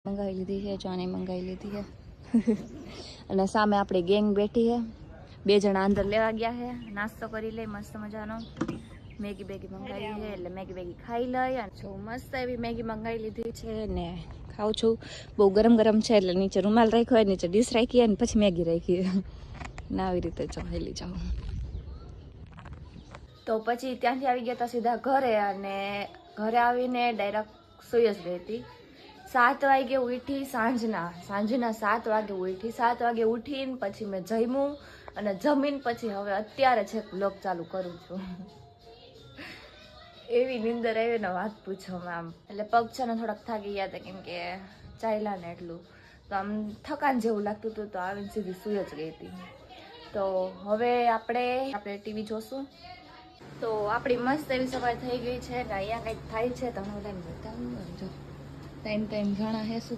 મંગાવી લીધી છે, ચાની મંગાવી લીધી છે અને સામે આપણી ગેંગ બેઠી છે. 2 જણા અંદર લેવા ગયા છે. નાસ્તો કરી લે મસ્ત મજાનો. મેગી બેગી મંગાવી છે એટલે મેગી બેગી ખાઈ લઈ. અને જો મસ્ત એવી મેગી મંગાવી લીધી છે ને ખાઉં છું. બહુ ગરમ ગરમ છે એટલે નીચે રૂમાલ રાખ્યો હોય, નીચે ડીશ રાખી અને પછી મેગી રાખી ને આવી રીતે ચાલી જાઉં. તો પછી ત્યાંથી આવી ગયા હતા સીધા ઘરે અને ઘરે આવીને ડાયરેક્ટ સુઈ જ ગઈ હતી. 7 વાગે ઉઠી, સાંજના 7 વાગે ઉઠી. 7 વાગે ઉઠીને પછી મેં જમ્યું અને જમીન પછી હવે અત્યારે છે વ્લોગ ચાલુ કરું છું. એવી નીંદર આવી ને વાત પૂછો આમ. એટલે પગ છે ને થોડાક થાકી ગયા હતા કેમ કે ચાલ્યા ને એટલું, તો આમ થકાન જેવું લાગતું હતું. તો આવીને સીધી સુઈ જ ગઈ હતી. તો હવે આપણે ટીવી જોશું. તો આપણી મસ્ત એવી સવાર થઈ ગઈ છે ને અહીંયા કંઈક થાય છે તો હું બતાવું. જો ટાઈમ જણા હે શું